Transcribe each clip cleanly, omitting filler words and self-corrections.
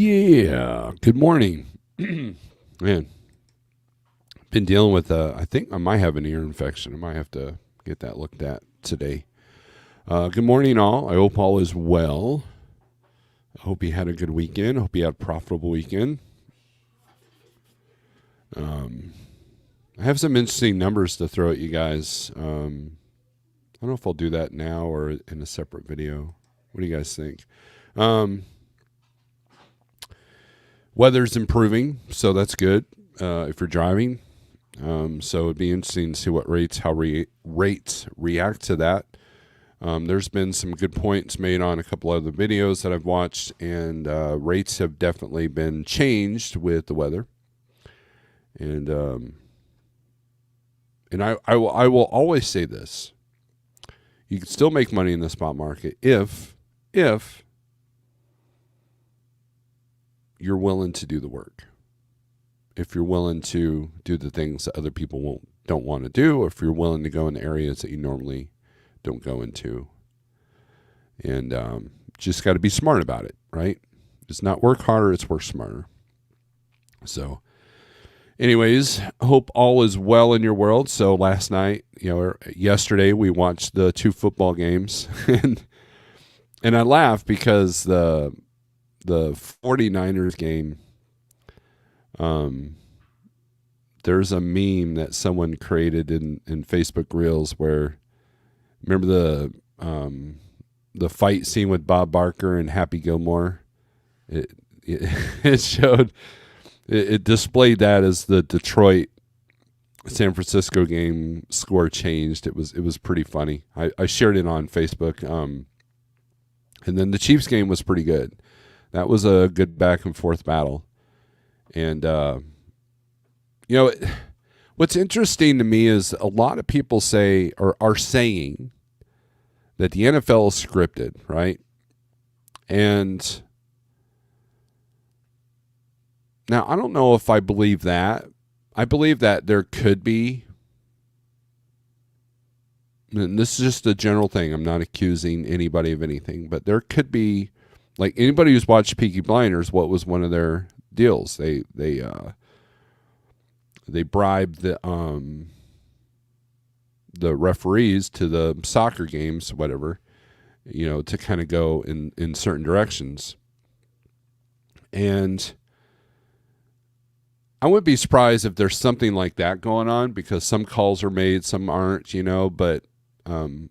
Yeah. Good morning. Man, been dealing with, I think I might have an ear infection. I might have to get that looked at today. Good morning, all. I hope all is well. I hope you had a good weekend. I hope you had a profitable weekend. I have some interesting numbers to throw at you guys. I don't know if I'll do that now or in a separate video. What do you guys think? Weather's improving, so that's good if you're driving. So it'd be interesting to see what rates react to that. There's been some good points made on a couple other videos that I've watched, and rates have definitely been changed with the weather. And I will always say this: you can still make money in the spot market if you're willing to do the work. If you're willing to do the things that other people don't want to do, or if you're willing to go in areas that you normally don't go into. And just got to be smart about it, right? It's not work harder, it's work smarter. So anyways, hope all is well in your world. So last night, yesterday we watched the 2 football games and I laugh because the 49ers game, there's a meme that someone created in Facebook Reels where, remember the fight scene with Bob Barker and Happy Gilmore? It showed, it displayed that as the Detroit San Francisco game score changed. It was pretty funny. I shared it on Facebook. And then the Chiefs game was pretty good. That was a good back and forth battle. And, what's interesting to me is a lot of people say or are saying that the NFL is scripted, right? And now I don't know if I believe that. I believe that there could be, and this is just a general thing, I'm not accusing anybody of anything, but there could be, like anybody who's watched Peaky Blinders, what was one of their deals? They bribed the referees to the soccer games, whatever, to kind of go in certain directions. And I wouldn't be surprised if there's something like that going on, because some calls are made, some aren't, but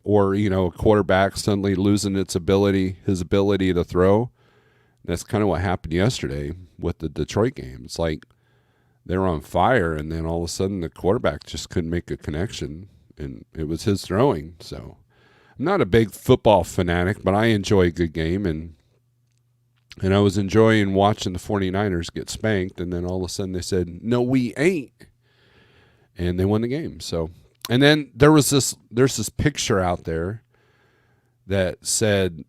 or a quarterback suddenly losing his ability to throw. That's kind of what happened yesterday with the Detroit game. It's like they were on fire, and then all of a sudden the quarterback just couldn't make a connection, and it was his throwing. So I'm not a big football fanatic, but I enjoy a good game, and I was enjoying watching the 49ers get spanked, and then all of a sudden they said, "No, we ain't," and they won the game. So, and then there's this picture out there that said,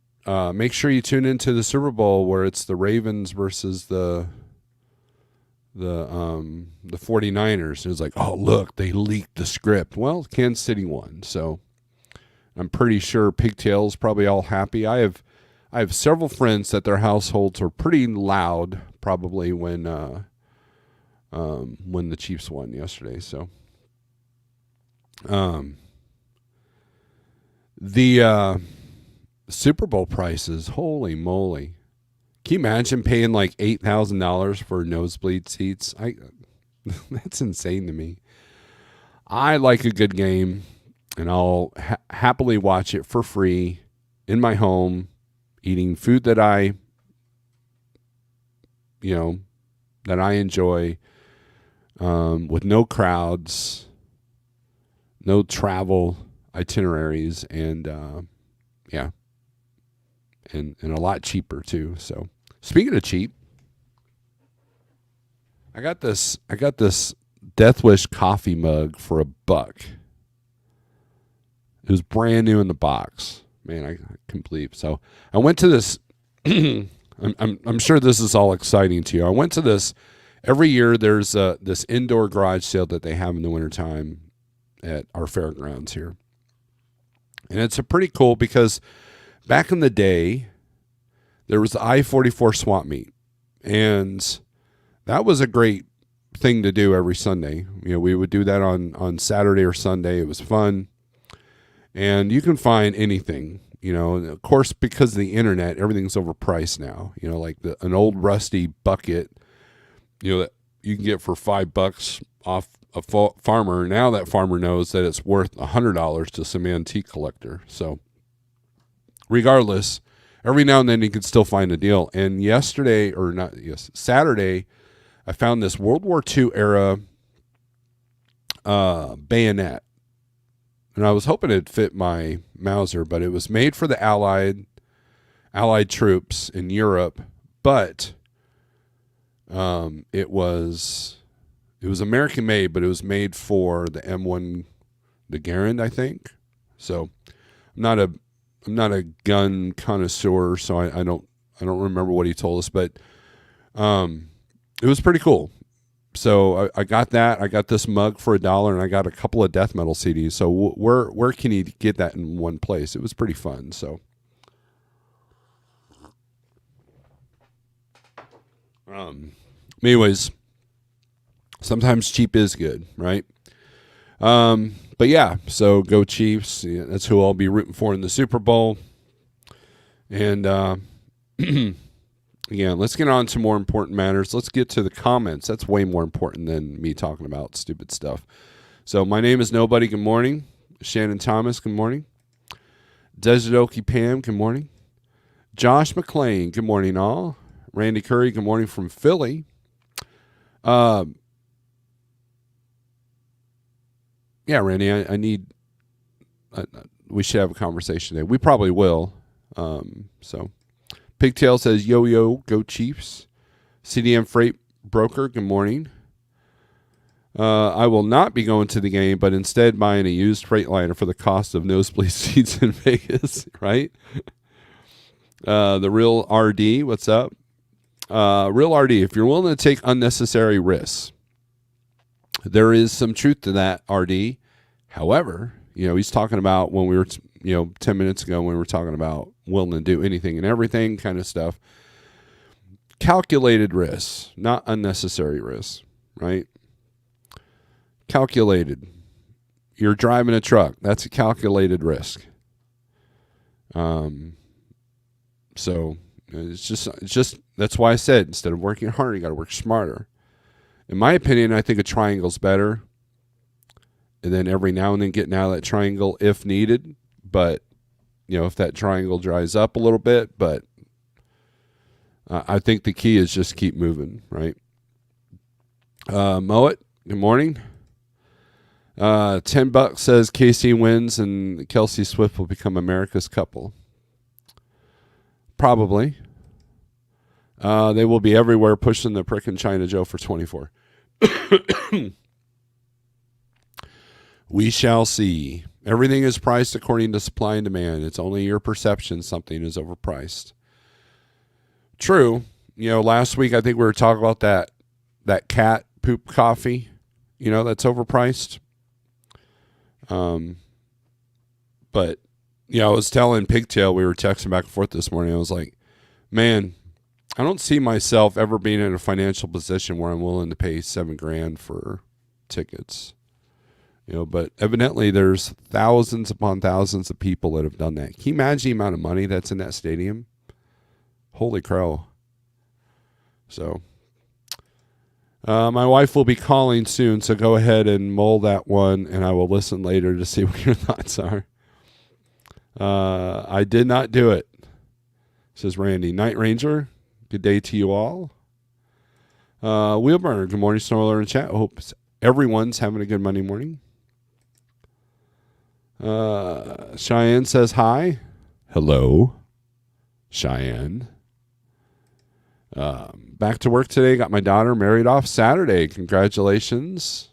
make sure you tune into the Super Bowl where it's the Ravens versus the 49ers. It was like, oh, look, they leaked the script. Well, Kansas City won. So I'm pretty sure Pigtail's probably all happy. I have several friends that their households were pretty loud probably when the Chiefs won yesterday. So the Super Bowl prices, holy moly. Can you imagine paying like $8,000 for nosebleed seats? That's insane to me. I like a good game, and I'll happily watch it for free in my home, eating food that I enjoy, with no crowds, no travel itineraries, and and a lot cheaper too. So speaking of cheap, I got this Death Wish coffee mug for $1. It was brand new in the box. Man, I couldn't believe. So I went to this. I'm sure this is all exciting to you. I went to this every year. There's this indoor garage sale that they have in the wintertime at our fairgrounds here, and it's a pretty cool because back in the day, there was the I-44 swap meet, And that was a great thing to do every Sunday. We would do that on Saturday or Sunday. It was fun. And you can find anything, of course, because of the internet, everything's overpriced now, like an old rusty bucket, that you can get for $5 off a farmer. Now that farmer knows that it's worth $100 to some antique collector. So regardless, every now and then you can still find a deal. And Saturday, I found this World War II era bayonet. And I was hoping it'd fit my Mauser, but it was made for the Allied troops in Europe. But it was American made, but it was made for the M1, the Garand, I think. So I'm not a gun connoisseur, so I don't remember what he told us, but it was pretty cool. So I got that. I got this mug for $1, and I got a couple of death metal CDs. So where can you get that in one place? It was pretty fun. So, anyways, sometimes cheap is good, right? But yeah, so go Chiefs. Yeah, that's who I'll be rooting for in the Super Bowl. And again, let's get on to more important matters. Let's get to the comments. That's way more important than me talking about stupid stuff. So my name is Nobody. Good morning. Shannon Thomas. Good morning. Desert Okie Pam. Good morning. Josh McLean. Good morning, all. Randy Curry. Good morning from Philly. Yeah, Randy, I need. We should have a conversation today. We probably will. So. Pigtail says, yo, go Chiefs. CDM Freight Broker, good morning. I will not be going to the game, but instead buying a used Freightliner for the cost of nosebleed seats in Vegas, right? The Real RD, what's up? Real RD, if you're willing to take unnecessary risks, there is some truth to that, RD. However, he's talking about when we were, 10 minutes ago when we were talking about willing to do anything and everything kind of stuff. Calculated risks, not unnecessary risks, right? Calculated. You're driving a truck. That's a calculated risk. So it's just that's why I said instead of working harder, you got to work smarter. In my opinion, I think a triangle's better. And then every now and then getting out of that triangle if needed. But, if that triangle dries up a little bit. But I think the key is just keep moving, right? Moet, good morning. $10 says KC wins and Kelsey Swift will become America's couple. Probably. They will be everywhere pushing the frickin' China Joe for 24. We shall see. Everything is priced according to supply and demand. It's only your perception something is overpriced. True. Last week I think we were talking about that cat poop coffee, that's overpriced. But I was telling Pigtail, we were texting back and forth this morning. I was like, man, I don't see myself ever being in a financial position where I'm willing to pay $7,000 for tickets. But evidently there's thousands upon thousands of people that have done that. Can you imagine the amount of money that's in that stadium? Holy crow. So, my wife will be calling soon, so go ahead and mull that one, and I will listen later to see what your thoughts are. I did not do it, says Randy. Night Ranger, good day to you all. Wheelburner, good morning, Snorelord in chat. Hope everyone's having a good Monday morning. Cheyenne says hi. Hello, Cheyenne. Back to work today. Got my daughter married off Saturday. Congratulations.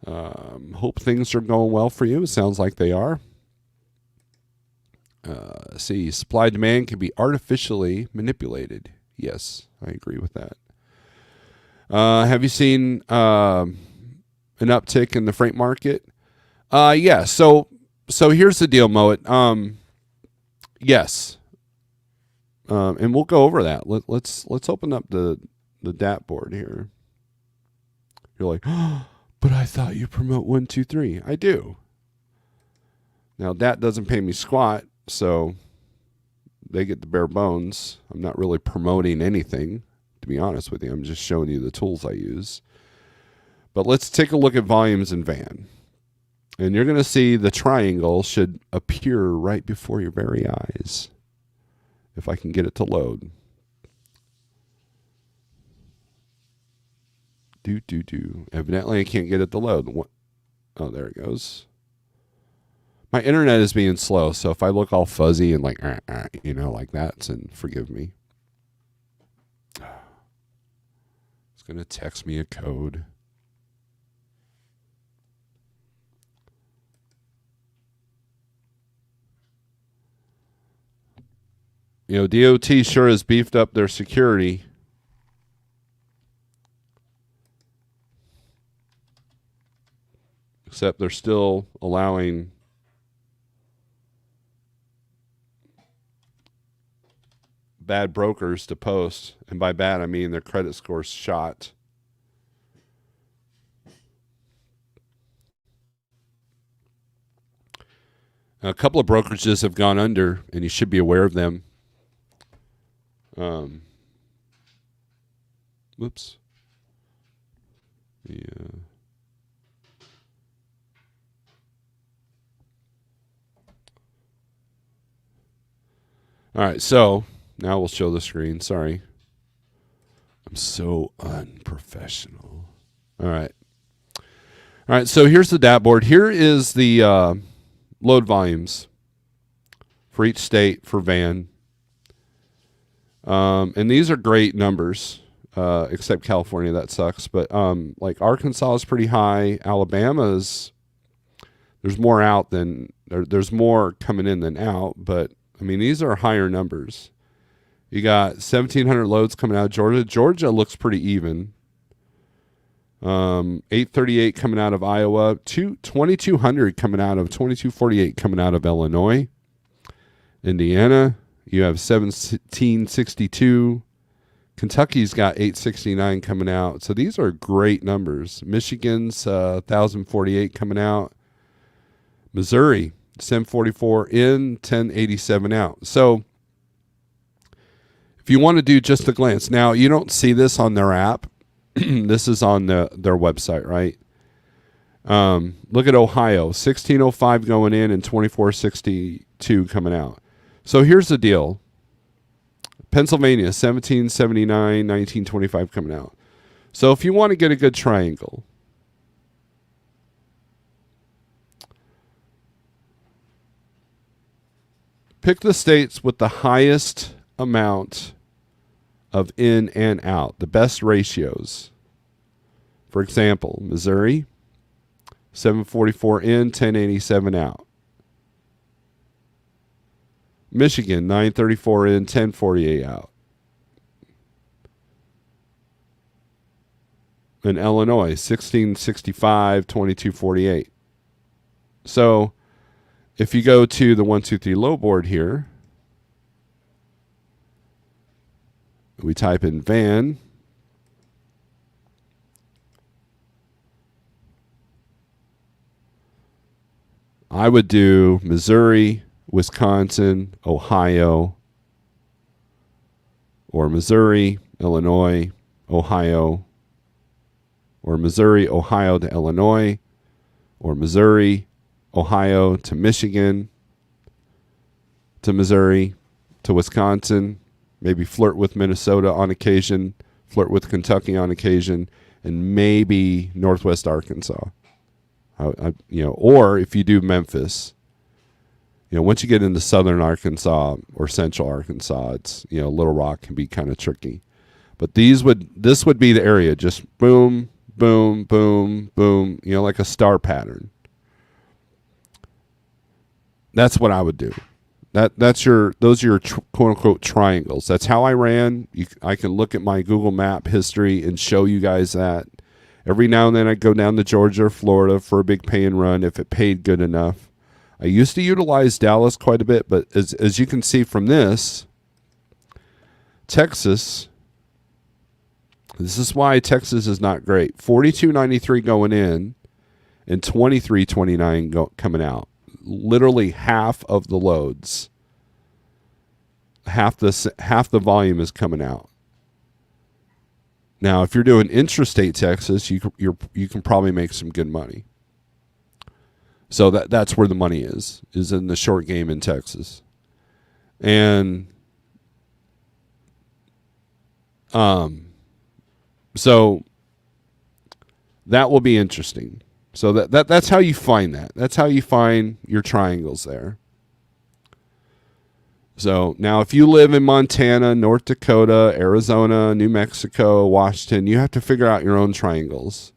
Hope things are going well for you. It sounds like they are. See, supply demand can be artificially manipulated. Yes, I agree with that. Have you seen an uptick in the freight market? Yeah. So here's the deal, Moet. Yes. and we'll go over that. Let's open up the DAT board here. You're like, oh, but I thought you promote 1, 2, 3. I do. Now DAT doesn't pay me squat, so they get the bare bones. I'm not really promoting anything, to be honest with you. I'm just showing you the tools I use. But let's take a look at volumes in Van. And you're going to see the triangle should appear right before your very eyes. If I can get it to load. Evidently, I can't get it to load. Oh, there it goes. My internet is being slow, so if I look all fuzzy and like, you know, like that, then forgive me. It's going to text me a code. You know, DOT sure has beefed up their security. Except they're still allowing bad brokers to post. And by bad, I mean their credit score's shot. A couple of brokerages have gone under, and you should be aware of them. Whoops. Yeah. All right, so now we'll show the screen. Sorry. I'm so unprofessional. All right. All right, so here's the DAT board. Here is the load volumes for each state for Van. And these are great numbers, except California. That sucks. But like Arkansas is pretty high. Alabama's, there's more out than, there's more coming in than out, but I mean, these are higher numbers. You got 1,700 loads coming out of Georgia. Georgia looks pretty even. 838 coming out of Iowa. 2,200 coming out of 2,248 coming out of Illinois. Indiana, you have 1,762. Kentucky's got 869 coming out. So these are great numbers. Michigan's 1,048 coming out. Missouri, 744 in, 1087 out. So if you want to do just a glance, now you don't see this on their app. This is on their website, right? Look at Ohio, 1605 going in and 2462 coming out. So here's the deal. Pennsylvania, 1779, 1925 coming out. So if you want to get a good triangle, pick the states with the highest amount of in and out, the best ratios. For example, Missouri, 744 in, 1087 out. Michigan, 934 in, 1048 out. And Illinois, 1665, 2248. So if you go to the 1, 2, 3 low board here, we type in Van. I would do Missouri, Wisconsin, Ohio, or Missouri, Illinois, Ohio, or Missouri, Ohio to Illinois, or Missouri, Ohio to Michigan, to Missouri, to Wisconsin, maybe flirt with Minnesota on occasion, flirt with Kentucky on occasion, and maybe Northwest Arkansas. Or if you do Memphis, once you get into southern Arkansas or central Arkansas, it's, Little Rock can be kind of tricky. But this would be the area, just boom, boom, boom, boom, like a star pattern. That's what I would do. Those are your quote unquote triangles. That's how I ran. I can look at my Google Map history and show you guys that. Every now and then I go down to Georgia or Florida for a big pay and run if it paid good enough. I used to utilize Dallas quite a bit, but as you can see from this, Texas, this is why Texas is not great. 42.93 going in and 23.29 coming out. Literally half of the loads, half the volume is coming out. Now, if you're doing intrastate Texas, you can probably make some good money. So that's where the money is in the short game in Texas. And so that will be interesting. So that's how you find that. That's how you find your triangles there. So now if you live in Montana, North Dakota, Arizona, New Mexico, Washington, you have to figure out your own triangles.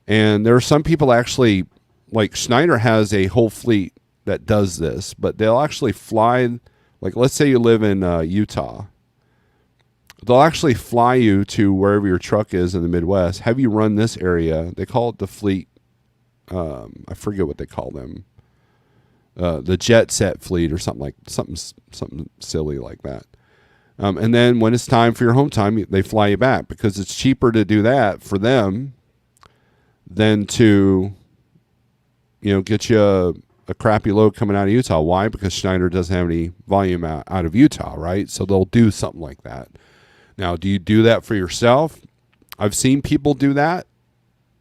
And there are some people actually, like Schneider has a whole fleet that does this, but they'll actually fly, like let's say you live in Utah. They'll actually fly you to wherever your truck is in the Midwest, have you run this area. They call it the fleet. I forget what they call them. The jet set fleet or something silly like that. And then when it's time for your home time, they fly you back because it's cheaper to do that for them than to, get you a crappy load coming out of Utah. Why? Because Schneider doesn't have any volume out of Utah, right? So they'll do something like that. Now, do you do that for yourself? I've seen people do that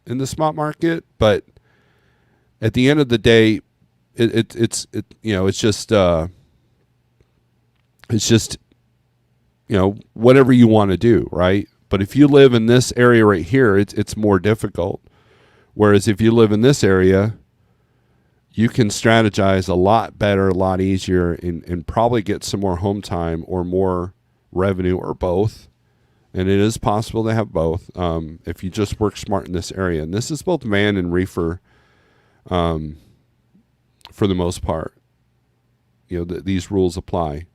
in the spot market, but at the end of the day, it's just whatever you want to do, right? But if you live in this area right here, it's more difficult. Whereas if you live in this area, you can strategize a lot better, a lot easier, and probably get some more home time or more revenue or both. And it is possible to have both if you just work smart in this area. And this is both van and reefer for the most part. These rules apply.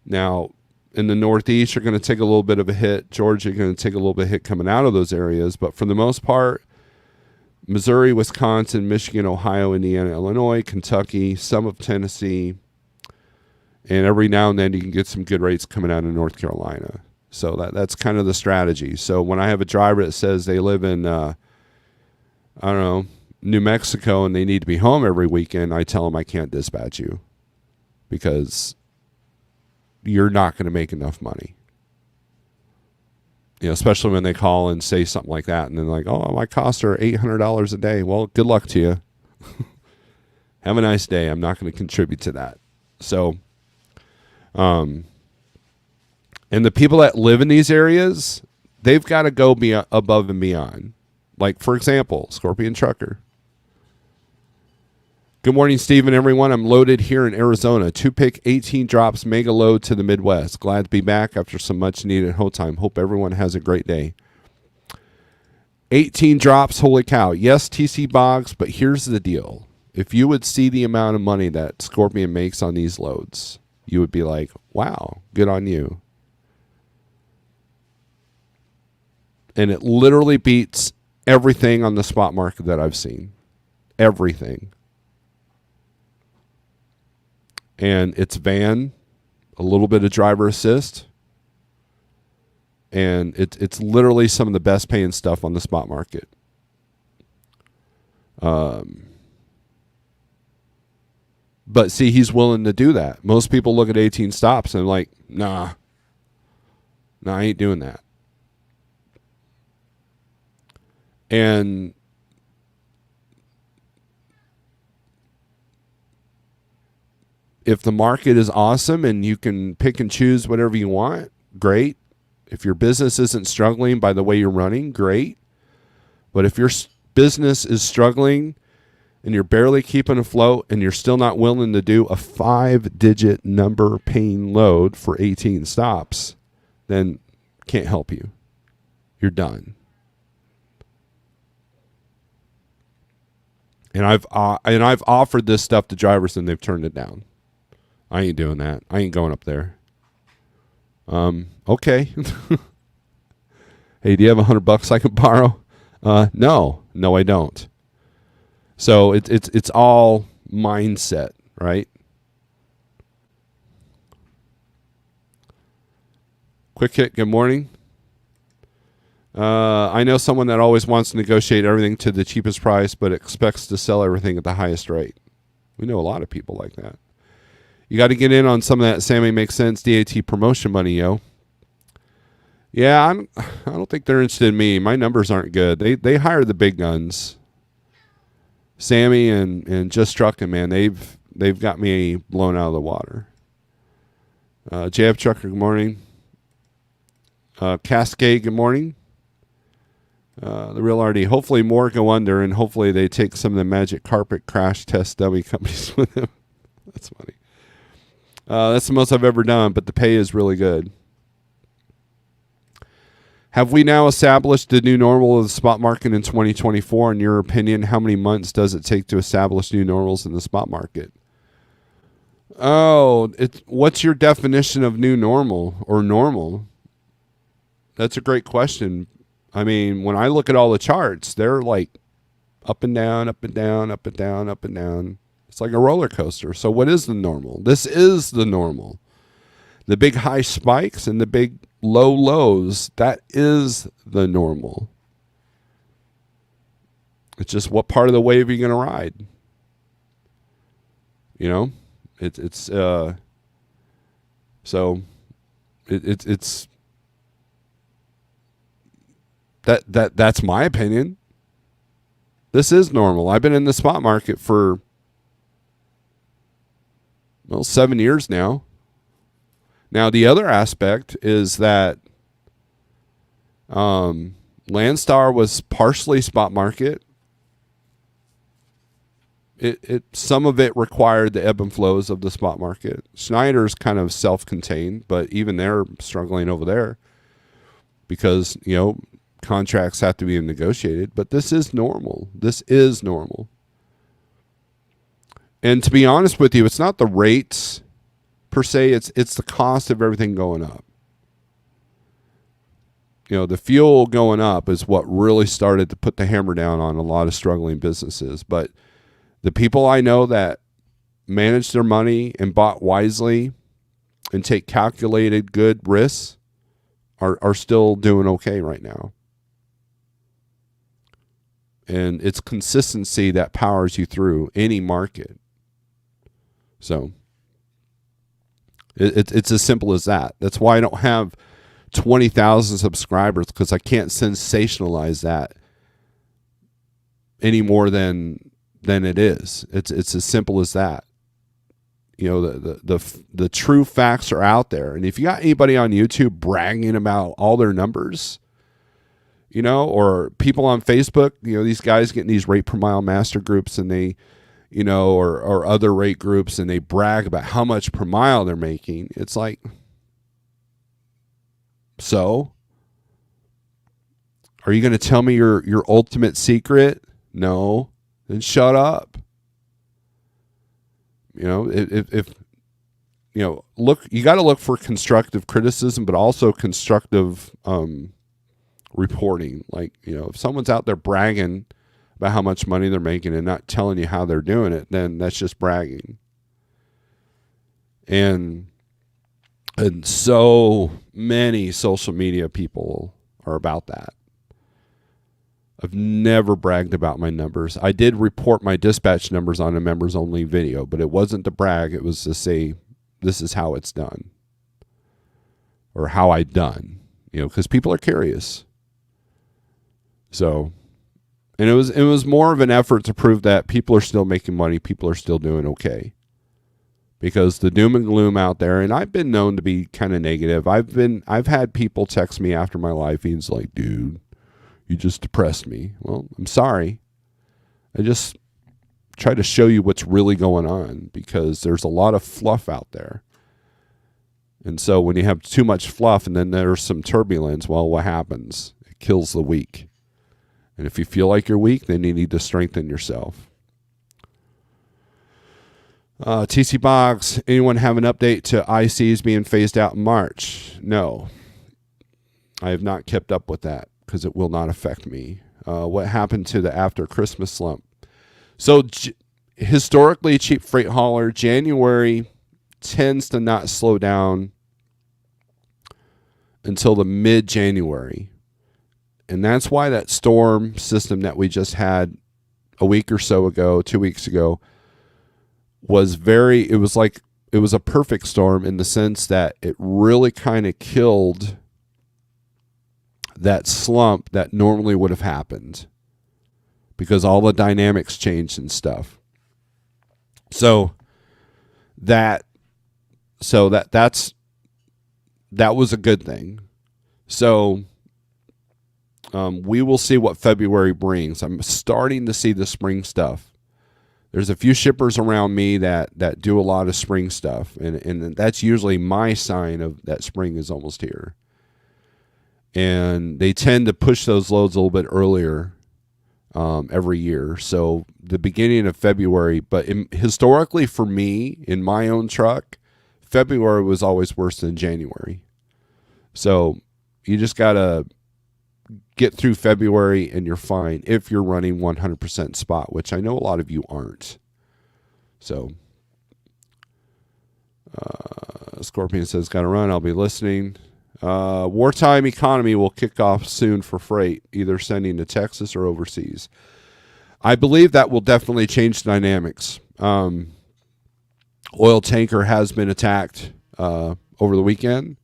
Now, in the Northeast, you're going to take a little bit of a hit. Georgia, you're going to take a little bit of a hit coming out of those areas. But for the most part, Missouri, Wisconsin, Michigan, Ohio, Indiana, Illinois, Kentucky, some of Tennessee, and every now and then you can get some good rates coming out of North Carolina. So that's kind of the strategy. So when I have a driver that says they live in, New Mexico and they need to be home every weekend, I tell them I can't dispatch you because you're not going to make enough money. Especially when they call and say something like that, and then like, oh, my costs are $800 a day. Well, good luck to you. Have a nice day. I'm not going to contribute to that. So, and the people that live in these areas, they've got to go above and beyond. Like, for example, Scorpion Trucker. Good morning, Stephen, everyone. I'm loaded here in Arizona. 2-pick 18 drops mega load to the Midwest. Glad to be back after some much-needed home time. Hope everyone has a great day. 18 drops, holy cow. Yes, TC Boggs, but here's the deal. If you would see the amount of money that Scorpion makes on these loads, you would be like, wow, good on you. And it literally beats everything on the spot market that I've seen. Everything. And it's van, a little bit of driver assist, and it's literally some of the best paying stuff on the spot market. But see, he's willing to do that. Most people look at 18 stops and like, nah, I ain't doing that. And if the market is awesome and you can pick and choose whatever you want, great. If your business isn't struggling by the way you're running, great. But if your business is struggling and you're barely keeping afloat and you're still not willing to do a 5-digit number paying load for 18 stops, then can't help you. You're done. And I've offered this stuff to drivers and they've turned it down. I ain't doing that. I ain't going up there. Okay. Hey, do you have $100 I can borrow? No, I don't. So it's all mindset, right? Quick Hit, good morning. I know someone that always wants to negotiate everything to the cheapest price, but expects to sell everything at the highest rate. We know a lot of people like that. You got to get in on some of that Sammy Makes Sense DAT promotion money, yo. Yeah, I don't think they're interested in me. My numbers aren't good. They hire the big guns. Sammy and Just Truckin', man, they've got me blown out of the water. JF Trucker, good morning. Cascade, good morning. The Real RD. Hopefully more go under, and hopefully they take some of the magic carpet crash test dummy companies with them. That's funny. That's the most I've ever done, but the pay is really good. Have we now established the new normal of the spot market in 2024? In your opinion, how many months does it take to establish new normals in the spot market? Oh, what's your definition of new normal or normal? That's a great question. I mean, when I look at all the charts, they're like up and down, up and down, up and down, up and down. It's like a roller coaster. So what is the normal? This is the normal. The big high spikes and the big low lows, that is the normal. It's just what part of the wave are you going to ride? You know, it's that's my opinion. This is normal. I've been in the spot market for 7 years now. Now, the other aspect is that Landstar was partially spot market. Some of it required the ebb and flows of the spot market. Schneider's kind of self-contained, but even they're struggling over there because, contracts have to be negotiated. But this is normal. This is normal. And to be honest with you, it's not the rates per se, it's the cost of everything going up. The fuel going up is what really started to put the hammer down on a lot of struggling businesses. But the people I know that manage their money and bought wisely and take calculated good risks are still doing okay right now. And it's consistency that powers you through any market. So it's as simple as that. That's why I don't have 20,000 subscribers, because I can't sensationalize that any more than it is. It's as simple as that. The true facts are out there. And if you got anybody on YouTube bragging about all their numbers, or people on Facebook, these guys getting these rate per mile master groups, and they or other rate groups, and they brag about how much per mile they're making. It's like, so are you going to tell me your ultimate secret? No, then shut up. If look, you got to look for constructive criticism, but also constructive reporting. Like, if someone's out there bragging about how much money they're making and not telling you how they're doing it, then that's just bragging. And so many social media people are about that. I've never bragged about my numbers. I did report my dispatch numbers on a members only video, but it wasn't to brag. It was to say, this is how it's done, or how I done, because people are curious. So, and it was more of an effort to prove that people are still making money. People are still doing okay. Because the doom and gloom out there, and I've been known to be kind of negative. I've had people text me after my live feeds like, dude, you just depressed me. Well, I'm sorry. I just try to show you what's really going on, because there's a lot of fluff out there. And so when you have too much fluff and then there's some turbulence, well, what happens? It kills the weak. And if you feel like you're weak, then you need to strengthen yourself. TC Box, anyone have an update to ICs being phased out in March? No. I have not kept up with that because it will not affect me. What happened to the after Christmas slump? So historically, cheap freight hauler, January tends to not slow down until the mid-January. And that's why that storm system that we just had a week or so ago, 2 weeks ago, it was a perfect storm in the sense that it really kind of killed that slump that normally would have happened because all the dynamics changed and stuff. That was a good thing. So we will see what February brings. I'm starting to see the spring stuff. There's a few shippers around me that do a lot of spring stuff, and that's usually my sign of that spring is almost here. And they tend to push those loads a little bit earlier every year. So the beginning of February, but historically for me, in my own truck, February was always worse than January. So you just got to get through February and you're fine if you're running 100% spot, which I know a lot of you aren't. So Scorpion says, got to run. I'll be listening. Wartime economy will kick off soon for freight, either sending to Texas or overseas. I believe that will definitely change dynamics. Oil tanker has been attacked over the weekend.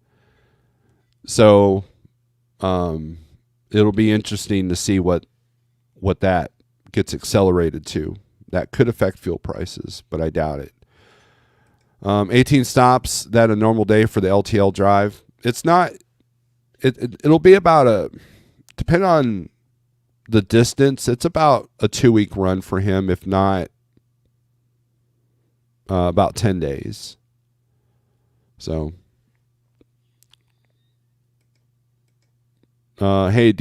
So it'll be interesting to see what that gets accelerated to. That could affect fuel prices, but I doubt it. 18 stops, that a normal day for the LTL drive. It's not, it'll be about depending on the distance, it's about a 2-week run for him, if not about 10 days. So, hey,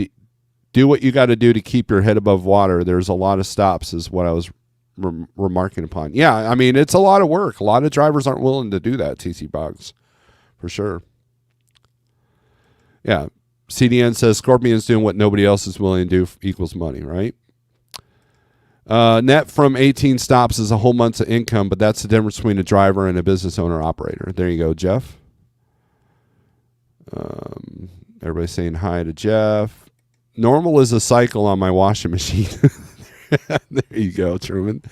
do what you got to do to keep your head above water. There's a lot of stops is what I was remarking upon. Yeah, I mean, it's a lot of work. A lot of drivers aren't willing to do that, TC Boggs, for sure. Yeah, CDN says Scorpion's doing what nobody else is willing to do equals money, right? Net from 18 stops is a whole month's of income, but that's the difference between a driver and a business owner operator. There you go, Jeff. Everybody's saying hi to Jeff. Normal is a cycle on my washing machine. There you go, Truman.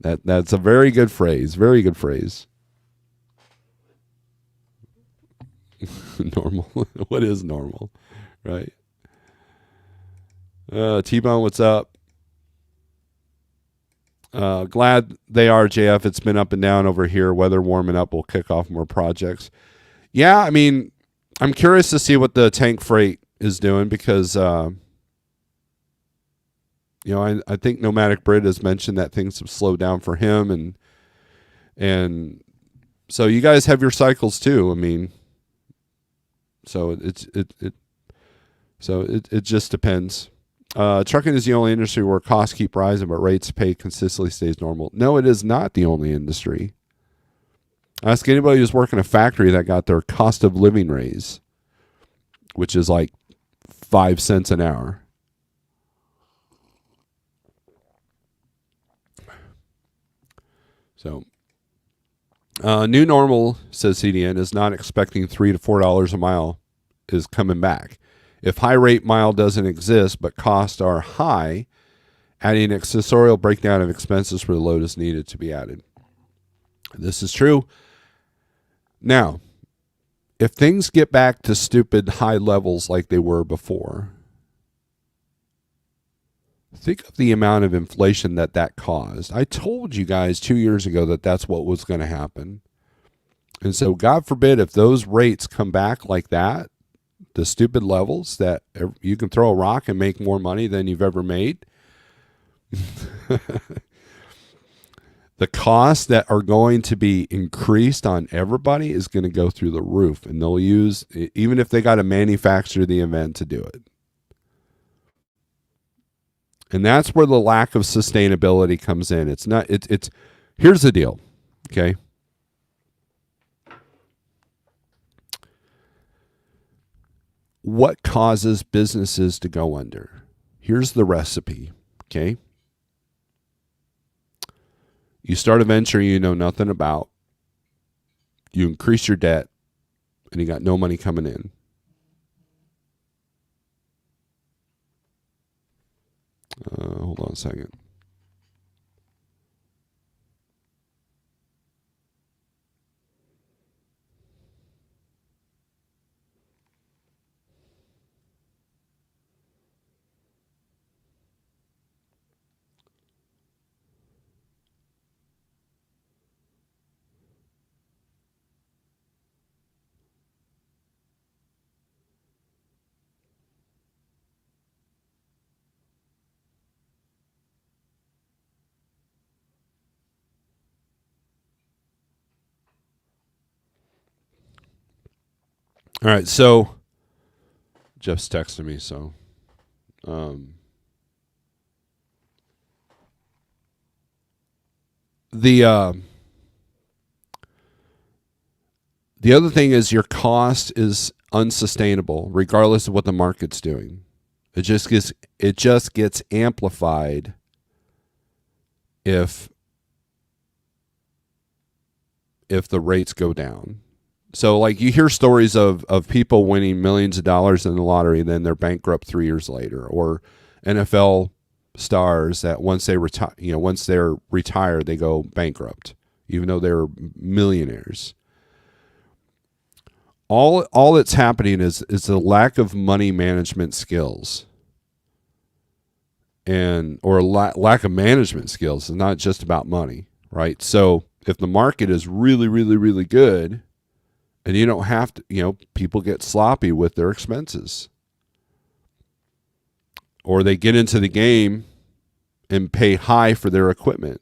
That's a very good phrase. Very good phrase. Normal. What is normal? Right? T-Bone, what's up? Glad they are, JF. It's been up and down over here. Weather warming up will kick off more projects. Yeah, I mean, I'm curious to see what the tank freight is doing because, I think Nomadic Brit has mentioned that things have slowed down for him. And so you guys have your cycles too. I mean, so it just depends. Trucking is the only industry where costs keep rising, but rates paid consistently stays normal. No, it is not the only industry. Ask anybody who's working a factory that got their cost of living raise, which is like 5 cents an hour. So, new normal, says CDN, is not expecting $3 to $4 a mile is coming back. If high rate mile doesn't exist, but costs are high, adding an accessorial breakdown of expenses for the load is needed to be added. This is true. Now, if things get back to stupid high levels like they were before, think of the amount of inflation that caused. I told you guys 2 years ago that that's what was going to happen. And so God forbid if those rates come back like that, the stupid levels that you can throw a rock and make more money than you've ever made. The costs that are going to be increased on everybody is going to go through the roof, and they'll use, even if they got to manufacture the event to do it. And that's where the lack of sustainability comes in. It's not, it's here's the deal. Okay. What causes businesses to go under? Here's the recipe. Okay. You start a venture you know nothing about. You increase your debt and you got no money coming in. Hold on a second. All right, so Jeff's texting me, so the other thing is your cost is unsustainable regardless of what the market's doing. It just gets amplified if the rates go down. So like you hear stories of people winning millions of dollars in the lottery and then they're bankrupt 3 years later, or NFL stars that once they're retired they go bankrupt even though they're millionaires. All that's happening is the lack of money management skills or lack of management skills. It's not just about money, right? So if the market is really, really, really good, and you don't have to, people get sloppy with their expenses. Or they get into the game and pay high for their equipment.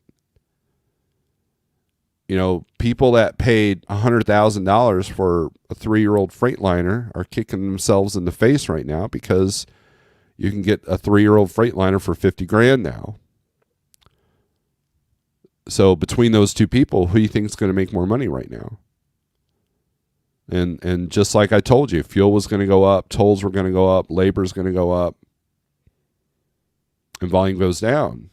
People that paid $100,000 for a 3-year-old Freightliner are kicking themselves in the face right now because you can get a 3-year-old Freightliner for $50,000 now. So between those two people, who do you think is going to make more money right now? And just like I told you, fuel was going to go up, tolls were going to go up, labor is going to go up, and volume goes down.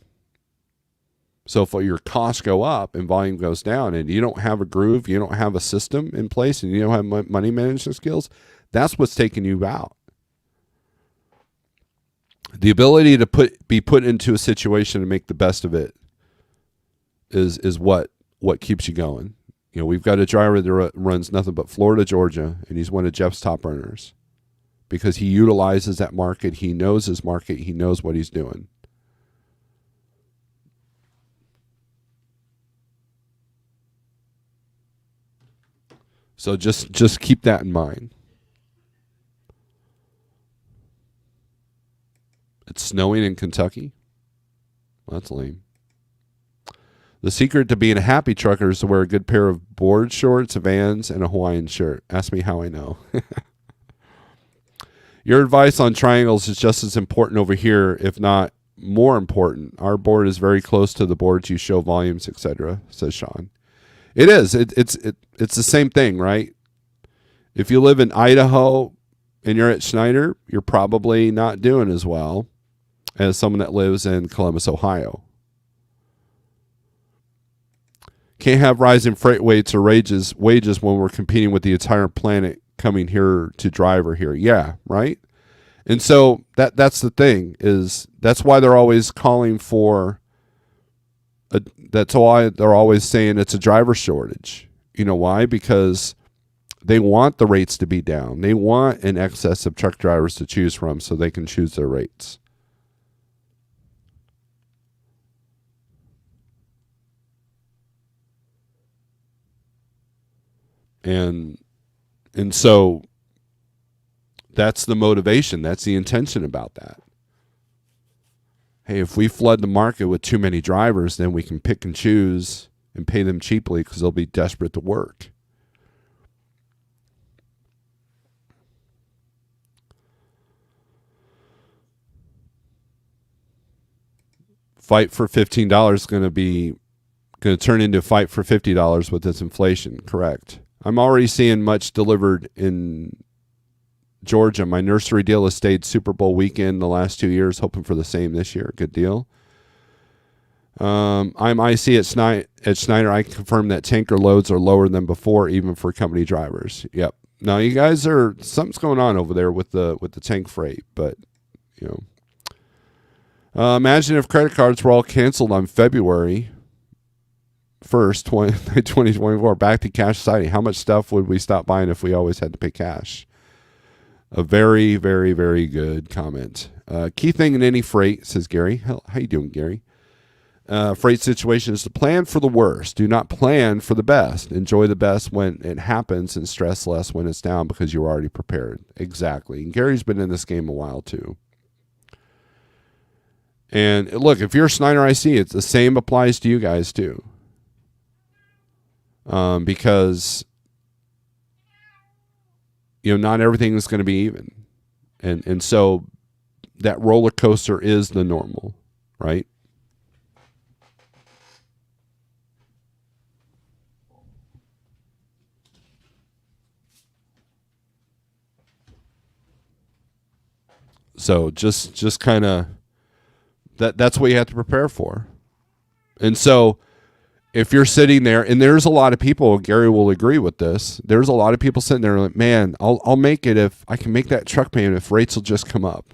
So if your costs go up and volume goes down and you don't have a groove, you don't have a system in place, and you don't have money management skills, that's what's taking you out. The ability to be put into a situation and make the best of it is what keeps you going. We've got a driver that runs nothing but Florida, Georgia, and he's one of Jeff's top earners because he utilizes that market. He knows his market. He knows what he's doing. So just keep that in mind. It's snowing in Kentucky. Well, that's lame. The secret to being a happy trucker is to wear a good pair of board shorts, Vans, and a Hawaiian shirt. Ask me how I know. Your advice on triangles is just as important over here, if not more important. Our board is very close to the boards you show volumes, etc., says Sean. It is. It's the same thing, right? If you live in Idaho and you're at Schneider, you're probably not doing as well as someone that lives in Columbus, Ohio. Can't have rising freight rates or wages when we're competing with the entire planet coming here to drive or here. Yeah, right? And so that's the thing, is that's why they're always calling for that's why they're always saying it's a driver shortage. You know why? Because they want the rates to be down. They want an excess of truck drivers to choose from so they can choose their rates. And so that's the motivation. That's the intention about that. Hey, if we flood the market with too many drivers, then we can pick and choose and pay them cheaply because they'll be desperate to work. Fight for $15 is going to turn into fight for $50 with this inflation. Correct. I'm already seeing much delivered in Georgia. My nursery deal has stayed Super Bowl weekend the last 2 years, hoping for the same this year. Good deal. I'm IC at Schneider. I confirm that tanker loads are lower than before, even for company drivers. Yep. Now you guys something's going on over there with the tank freight, but Imagine if credit cards were all canceled on February 1st, 2024, back to cash society. How much stuff would we stop buying if we always had to pay cash? A very, very, very good comment. Key thing in any freight, says Gary. How you doing, Gary? Freight situation is to plan for the worst. Do not plan for the best. Enjoy the best when it happens and stress less when it's down because you're already prepared. Exactly. And Gary's been in this game a while too. And look, if you're Snyder IC, it's the same applies to you guys too. Because not everything is going to be even. And so that roller coaster is the normal, right? So just kind of that's what you have to prepare for. And so if you're sitting there, and there's a lot of people, Gary will agree with this, there's a lot of people sitting there like, man, I'll make it if I can make that truck payment if rates will just come up.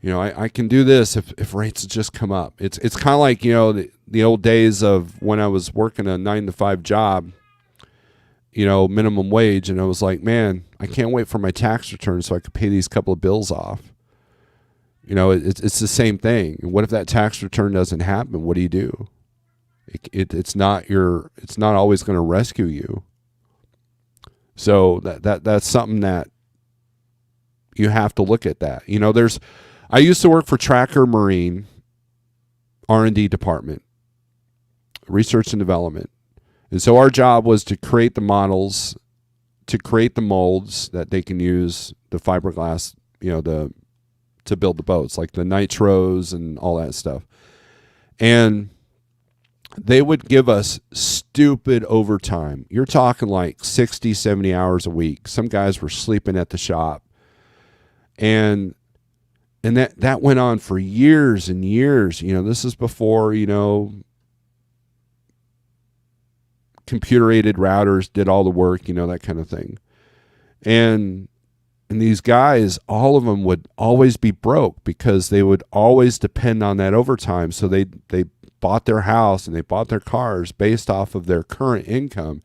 I can do this if rates will just come up. It's kind of like, the old days of when I was working a 9-to-5 job, minimum wage. And I was like, man, I can't wait for my tax return so I could pay these couple of bills off. It's the same thing. What if that tax return doesn't happen? What do you do? It's not always going to rescue you. So that's something that you have to look at that. I used to work for Tracker Marine R&D department, research and development. And so our job was to create the models, to create the molds that they can use, the fiberglass, to build the boats, like the nitros and all that stuff. And they would give us stupid overtime. You're talking like 60, 70 hours a week. Some guys were sleeping at the shop. And that went on for years and years. This is before, computer-aided routers did all the work, that kind of thing. And these guys, all of them would always be broke because they would always depend on that overtime. So they bought their house and they bought their cars based off of their current income,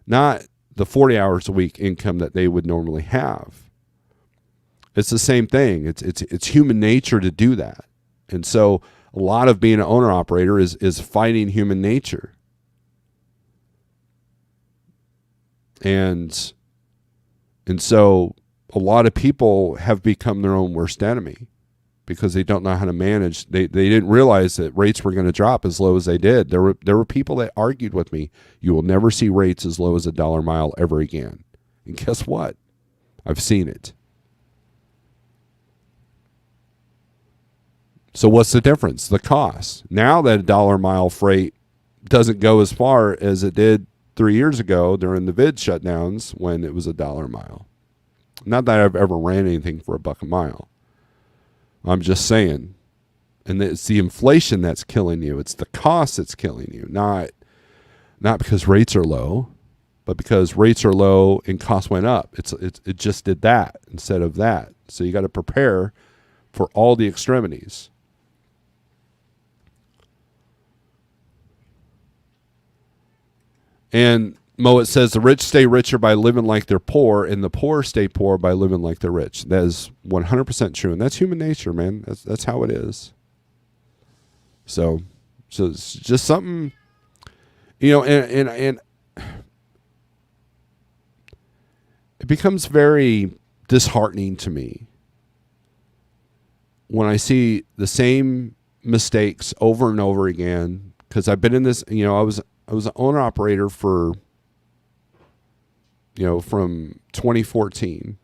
not the 40 hours a week income that they would normally have. It's the same thing. It's human nature to do that. And so a lot of being an owner operator is fighting human nature. And so a lot of people have become their own worst enemy because they don't know how to manage. They didn't realize that rates were going to drop as low as they did. There were people that argued with me, you will never see rates as low as $1 a mile ever again. And guess what? I've seen it. So what's the difference? The cost. Now that $1 a mile freight doesn't go as far as it did 3 years ago during the vid shutdowns when it was $1 a mile. Not that I've ever ran anything for $1 a mile. I'm just saying. And it's the inflation that's killing you. It's the cost that's killing you. Not because rates are low, but because rates are low and costs went up. It just did that instead of that. So you got to prepare for all the extremities. And Moet says the rich stay richer by living like they're poor, and the poor stay poor by living like they're rich. That is 100% true, and that's human nature, man. That's how it is. So it's just something, and it becomes very disheartening to me when I see the same mistakes over and over again. Because I've been in this, I was an owner operator for, from 2014,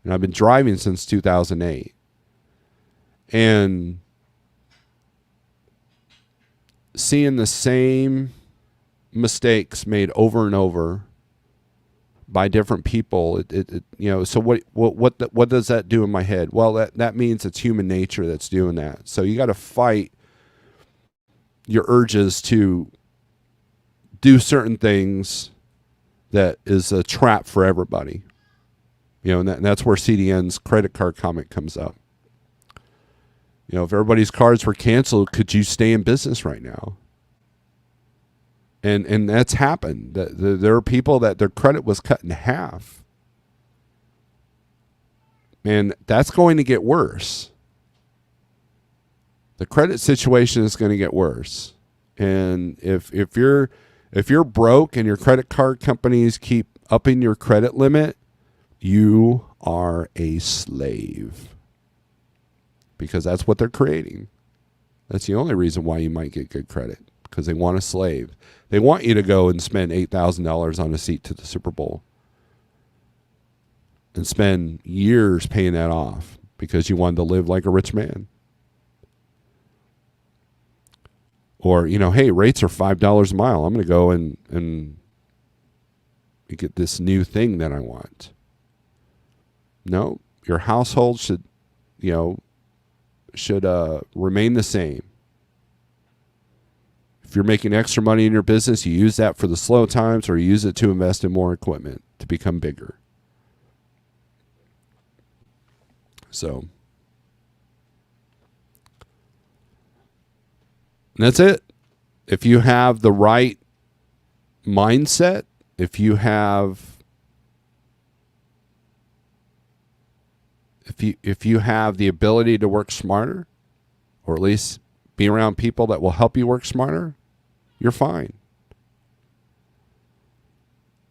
and I've been driving since 2008. And seeing the same mistakes made over and over by different people, so what does that do in my head? Well, that means it's human nature that's doing that. So you got to fight your urges to do certain things that is a trap for everybody. And that's where CDN's credit card comment comes up. If everybody's cards were canceled, could you stay in business right now? And that's happened. There are people that their credit was cut in half. And that's going to get worse. The credit situation is going to get worse. And if you're broke and your credit card companies keep upping your credit limit, you are a slave. Because that's what they're creating. That's the only reason why you might get good credit. Because they want a slave. They want you to go and spend $8,000 on a seat to the Super Bowl. And spend years paying that off. Because you wanted to live like a rich man. Or, hey, rates are $5 a mile. I'm going to go and get this new thing that I want. No, your household should remain the same. If you're making extra money in your business, you use that for the slow times, or you use it to invest in more equipment to become bigger. So that's it. If you have the right mindset, if you have the ability to work smarter, or at least be around people that will help you work smarter, you're fine.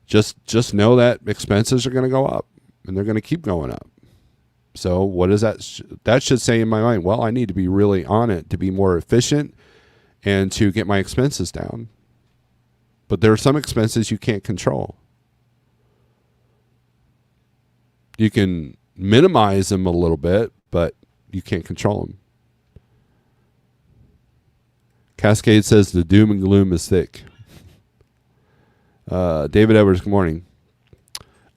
Just know that expenses are going to go up, and they're going to keep going up. So what is that? That should say in my mind, well, I need to be really on it to be more efficient and to get my expenses down. But there are some expenses you can't control. You can minimize them a little bit, but you can't control them. Cascade says the doom and gloom is thick. David Edwards, good morning.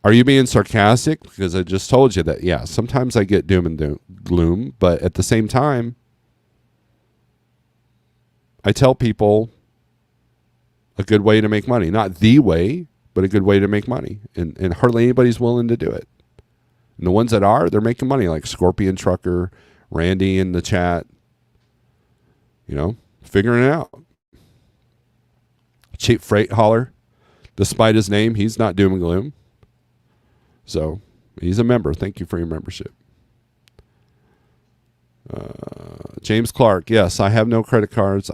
Are you being sarcastic? Because I just told you that, yeah, sometimes I get doom and gloom, but at the same time, I tell people a good way to make money. Not the way, but a good way to make money. And hardly anybody's willing to do it. And the ones that are, they're making money, like Scorpion Trucker, Randy in the chat. Figuring it out. Cheap Freight Hauler, despite his name, he's not doom and gloom. So he's a member. Thank you for your membership. James Clark, yes, I have no credit cards.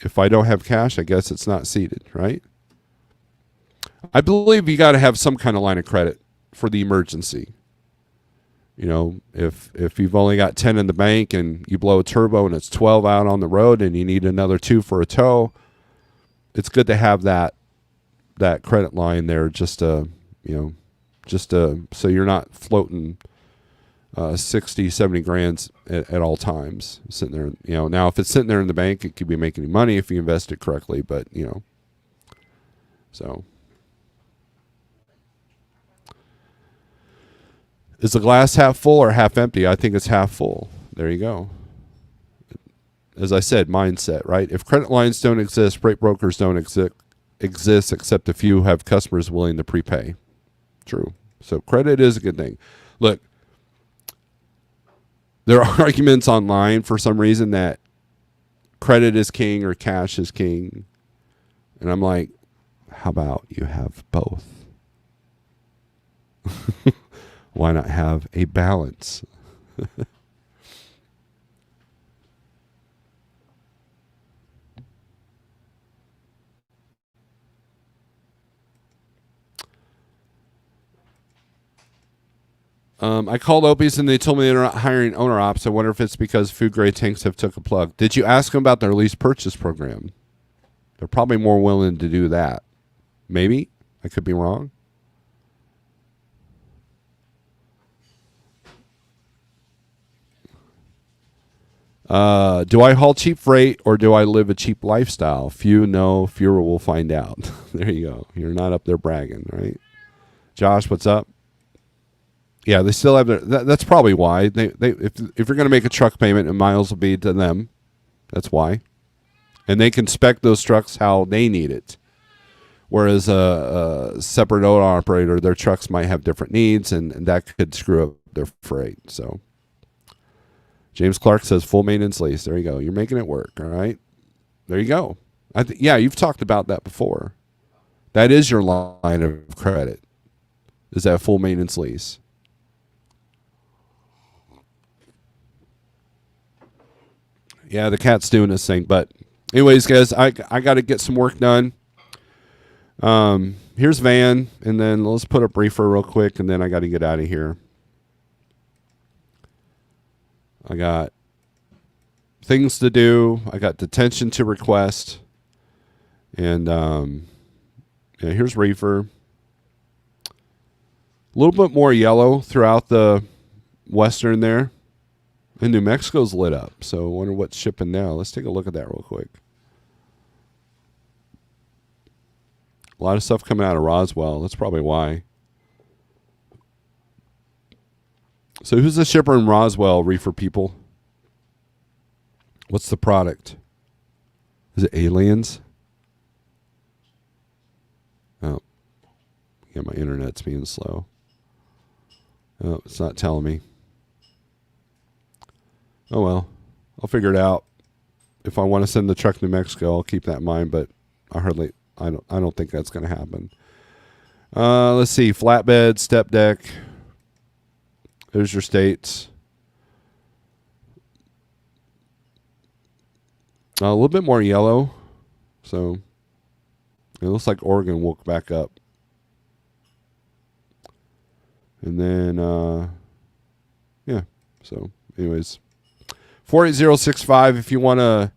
If I don't have cash, I guess it's not seated, right? I believe you got to have some kind of line of credit for the emergency. If you've only got 10 in the bank and you blow a turbo and it's 12 out on the road and you need another 2 for a tow, it's good to have that credit line there just so you're not floating 60, 70 grand at all times sitting there. Now if it's sitting there in the bank, it could be making you money if you invest it correctly, but so. Is the glass half full or half empty? I think it's half full. There you go. As I said, mindset, right? If credit lines don't exist, freight brokers don't exist except a few have customers willing to prepay. True. So credit is a good thing. Look, there are arguments online for some reason that credit is king or cash is king. And I'm like, how about you have both? Why not have a balance? I called Opie's and they told me they're not hiring owner ops. I wonder if it's because food grade tanks have took a plug. Did you ask them about their lease purchase program? They're probably more willing to do that. Maybe. I could be wrong. Do I haul cheap freight or do I live a cheap lifestyle? Few know, fewer will find out. There you go. You're not up there bragging, right? Josh, what's up? Yeah, they still have their. That's probably why if you're going to make a truck payment, and miles will be to them. That's why, and they can spec those trucks how they need it. Whereas a separate owner operator, their trucks might have different needs, and that could screw up their freight. So, James Clark says full maintenance lease. There you go. You're making it work. All right. There you go. Yeah, you've talked about that before. That is your line of credit. Is that full maintenance lease? Yeah, the cat's doing this thing. But anyways, guys, I got to get some work done. Here's Van, and then let's put up Reefer real quick, and then I got to get out of here. I got things to do. I got detention to request. And yeah, here's Reefer. A little bit more yellow throughout the western there. And New Mexico's lit up. So I wonder what's shipping now. Let's take a look at that real quick. A lot of stuff coming out of Roswell. That's probably why. So who's the shipper in Roswell, Reefer people? What's the product? Is it aliens? Oh. Yeah, my internet's being slow. Oh, it's not telling me. Oh, well. I'll figure it out. If I want to send the truck to New Mexico, I'll keep that in mind, but I don't think that's going to happen. Let's see. Flatbed, step deck. There's your states. A little bit more yellow. So it looks like Oregon woke back up. And then, yeah. So anyways, 48065 if you want to.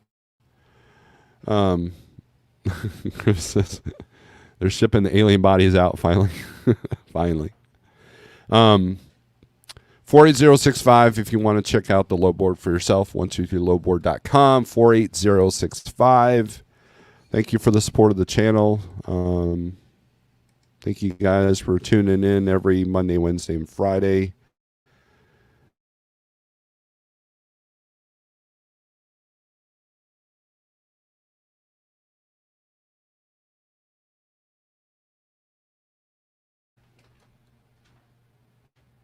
They're shipping the alien bodies out finally. Finally. 48065 if you want to check out the load board for yourself. 123loadboard.com. 48065. Thank you for the support of the channel. Thank you guys for tuning in every Monday, Wednesday, and Friday.